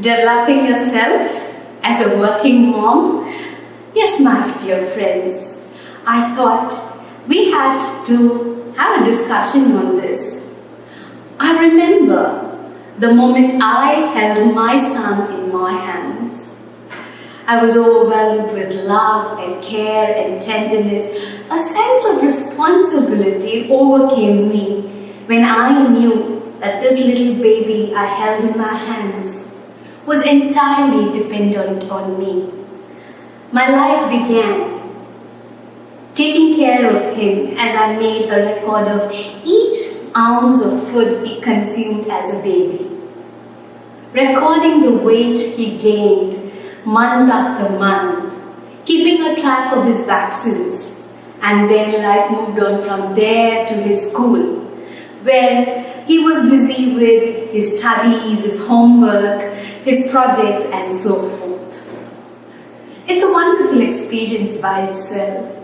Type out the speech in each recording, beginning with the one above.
Developing yourself as a working mom? Yes, my dear friends. I thought we had to have a discussion on this. I remember the moment I held my son in my hands. I was overwhelmed with love and care and tenderness. A sense of responsibility overcame me when I knew that this little baby I held in my hands was entirely dependent on me. My life began taking care of him as I made a record of each ounce of food he consumed as a baby, recording the weight he gained month after month, keeping a track of his vaccines, and then life moved on from there to his school, where he was busy with his studies, his homework, his projects, and so forth. It's a wonderful experience by itself,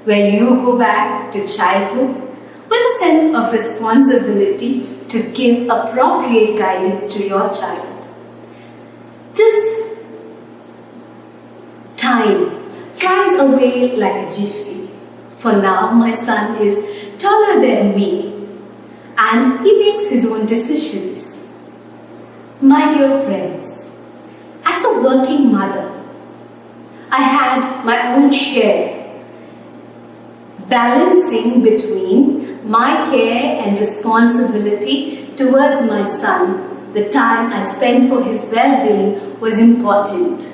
where you go back to childhood with a sense of responsibility to give appropriate guidance to your child. This time flies away like a jiffy. For now, my son is taller than me and he makes his own decisions. My dear friends, as a working mother, I had my own share, balancing between my care and responsibility towards my son. The time I spent for his well-being was important.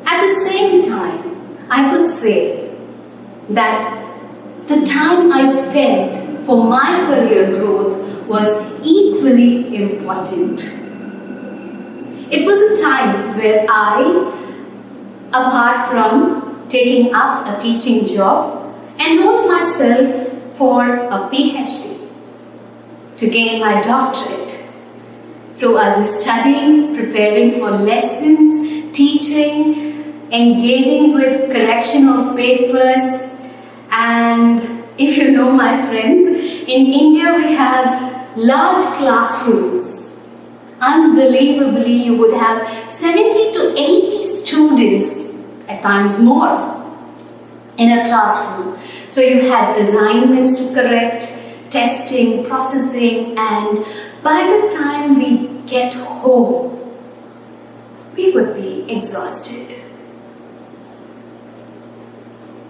At the same time, I could say that the time I spent for my career growth was equally important. It was a time where I, apart from taking up a teaching job, enrolled myself for a PhD to gain my doctorate. So I was studying, preparing for lessons, teaching, engaging with correction of papers, and if you know, my friends, in India we have large classrooms. Unbelievably, you would have 70 to 80 students, at times more, in a classroom. So you had assignments to correct, testing, processing, and by the time we get home, we would be exhausted.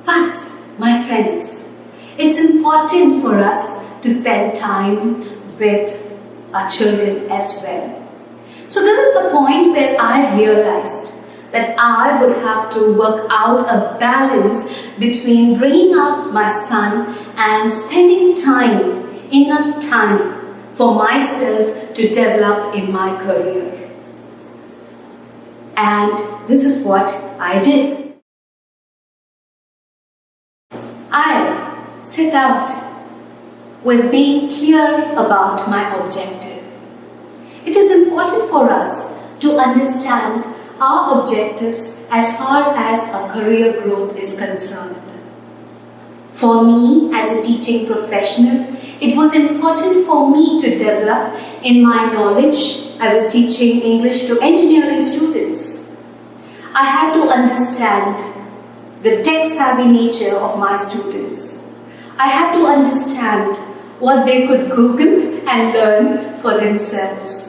But, my friends, it's important for us to spend time with our children as well. So this is the point where I realized that I would have to work out a balance between bringing up my son and spending enough time for myself to develop in my career. And this is what I did. I set out with being clear about my objective. It is important for us to understand our objectives as far as our career growth is concerned. For me, as a teaching professional, it was important for me to develop in my knowledge. I was teaching English to engineering students. I had to understand the tech-savvy nature of my students. I had to understand what they could Google and learn for themselves.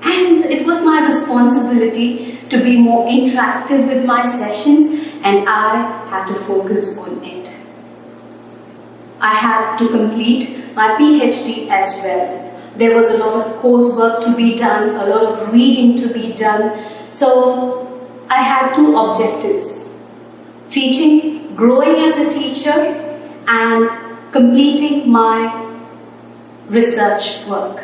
And it was my responsibility to be more interactive with my sessions, and I had to focus on it. I had to complete my PhD as well. There was a lot of coursework to be done, a lot of reading to be done. So I had two objectives: teaching, growing as a teacher, and completing my research work.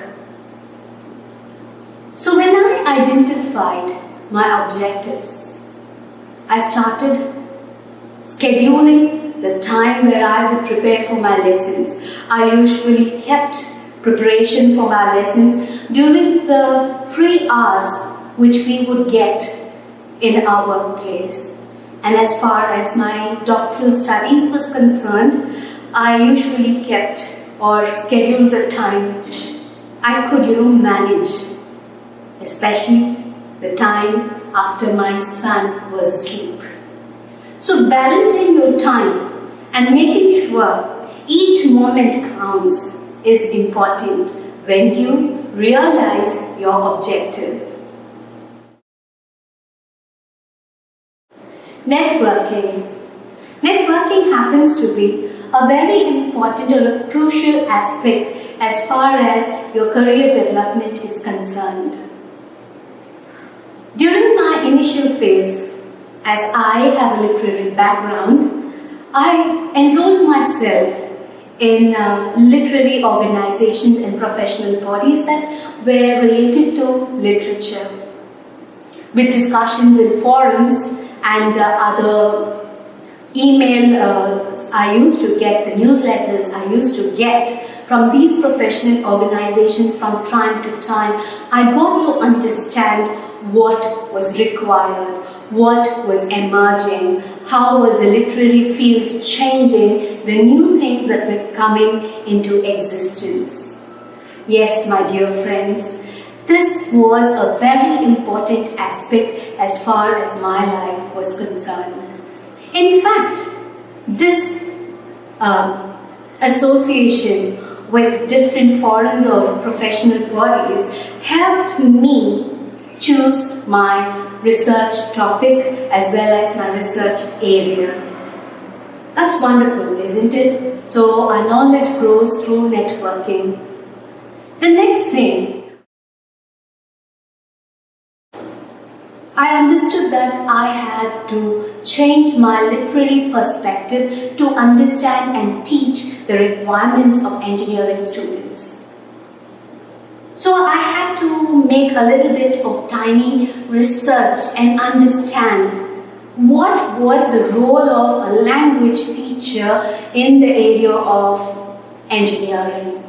So when I identified my objectives, I started scheduling the time where I would prepare for my lessons. I usually kept preparation for my lessons during the free hours which we would get in our workplace. And as far as my doctoral studies was concerned, I usually kept or scheduled the time I could, manage especially the time after my son was asleep. So balancing your time and making sure each moment counts is important when you realize your objective. Networking. Networking happens to be a very important or a crucial aspect as far as your career development is concerned. During my initial phase, as I have a literary background, I enrolled myself in literary organizations and professional bodies that were related to literature, with discussions in forums and other emails I used to get, the newsletters I used to get from these professional organizations from time to time. I got to understand what was required, what was emerging, how was the literary field changing, the new things that were coming into existence. Yes, my dear friends, this was a very important aspect as far as my life was concerned. In fact, this association with different forums or professional bodies helped me choose my research topic as well as my research area. That's wonderful, isn't it? So our knowledge grows through networking. The next thing, I understood that I had to change my literary perspective to understand and teach the requirements of engineering students. So I had to make a little bit of tiny research and understand what was the role of a language teacher in the area of engineering.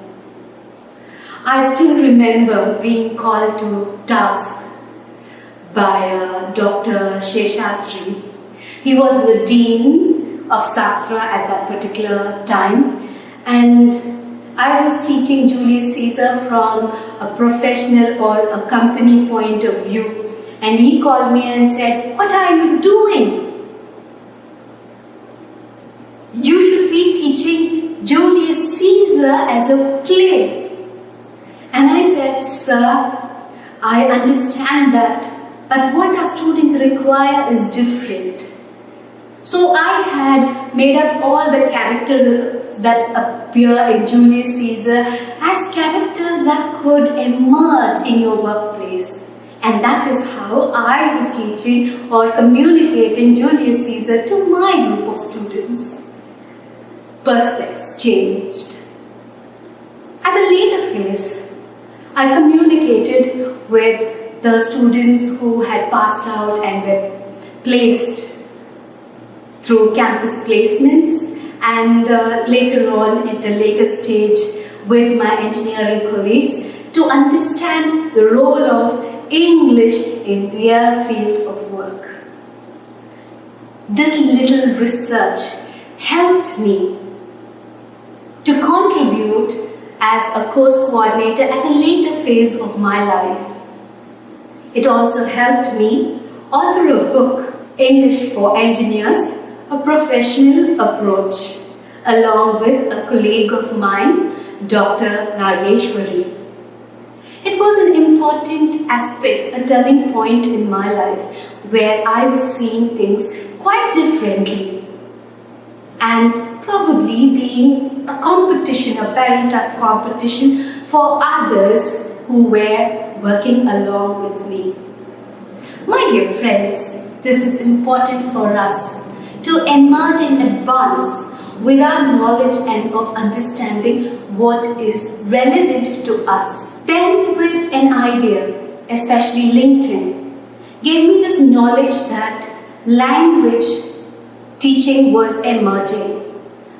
I still remember being called to task by Dr. Sheshatri. He was the Dean of Sastra at that particular time, and I was teaching Julius Caesar from a professional or a company point of view, and he called me and said, "What are you doing? You should be teaching Julius Caesar as a play." And I said, "Sir, I understand that, but what our students require is different." So I had made up all the characters that appear in Julius Caesar as characters that could emerge in your workplace. And that is how I was teaching or communicating Julius Caesar to my group of students. Perspectives changed. At a later phase, I communicated with the students who had passed out and were placed through campus placements, and later on at a later stage with my engineering colleagues to understand the role of English in their field of work. This little research helped me to contribute as a course coordinator at a later phase of my life. It also helped me author a book, English for Engineers, a professional approach, along with a colleague of mine, Dr. Nageshwari. It was an important aspect, a turning point in my life where I was seeing things quite differently and probably being a competition, a very tough competition for others who were working along with me. My dear friends, this is important for us to emerge and advance with our knowledge and of understanding what is relevant to us. Then with an idea, especially LinkedIn, gave me this knowledge that language teaching was emerging.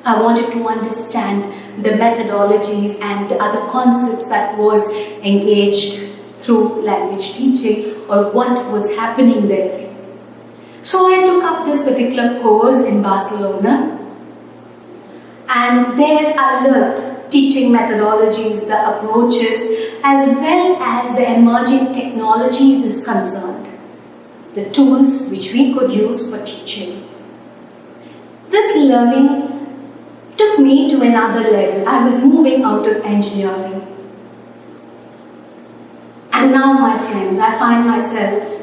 I wanted to understand the methodologies and other concepts that was engaged through language teaching or what was happening there. So I took up this particular course in Barcelona, and there I learned teaching methodologies, the approaches, as well as the emerging technologies is concerned, the tools which we could use for teaching. This learning took me to another level. I was moving out of engineering. And now, my friends, I find myself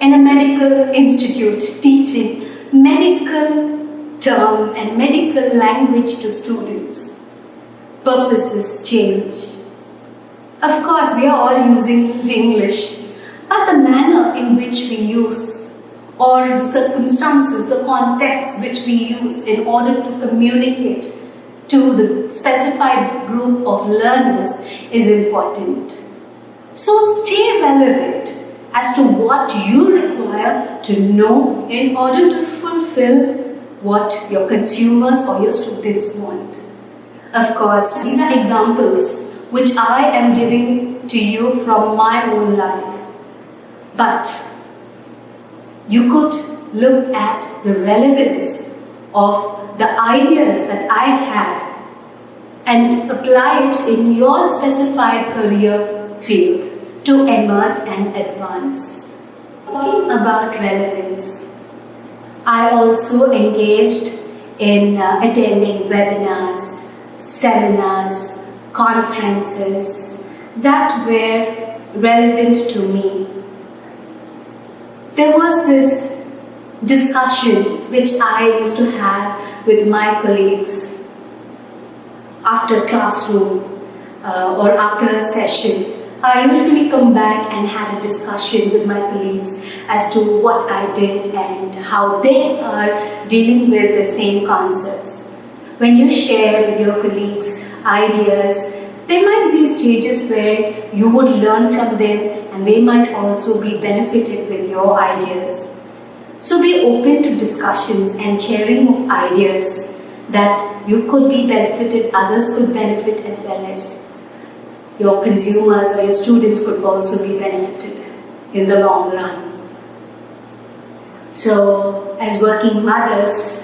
in a medical institute teaching medical terms and medical language to students. Purposes change. Of course, we are all using English, but the manner in which we use, or the circumstances, the context which we use in order to communicate to the specified group of learners is important. So stay relevant as to what you require to know in order to fulfill what your consumers or your students want. Of course, these are examples which I am giving to you from my own life. But you could look at the relevance of the ideas that I had and apply it in your specified career field to emerge and advance. Talking about relevance, I also engaged in attending webinars, seminars, conferences that were relevant to me. There was this discussion which I used to have with my colleagues after classroom or after a session. I usually come back and had a discussion with my colleagues as to what I did and how they are dealing with the same concepts. When you share with your colleagues ideas, there might be stages where you would learn from them and they might also be benefited with your ideas. So be open to discussions and sharing of ideas that you could be benefited, others could benefit, as well as your consumers or your students could also be benefited in the long run. So, as working mothers,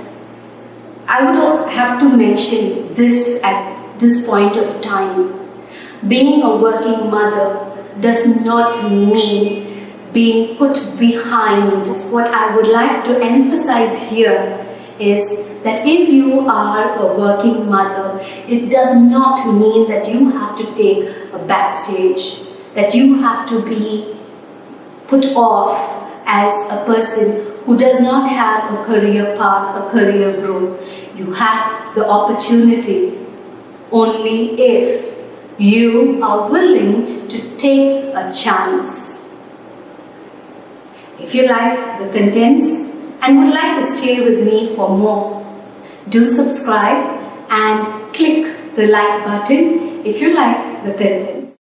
I would have to mention this at this point of time. Being a working mother does not mean being put behind. What I would like to emphasize here is that if you are a working mother, it does not mean that you have to take a backstage, that you have to be put off as a person who does not have a career path, a career growth. You have the opportunity only if you are willing to take a chance. If you like the contents and would like to stay with me for more, do subscribe and click the like button if you like the contents.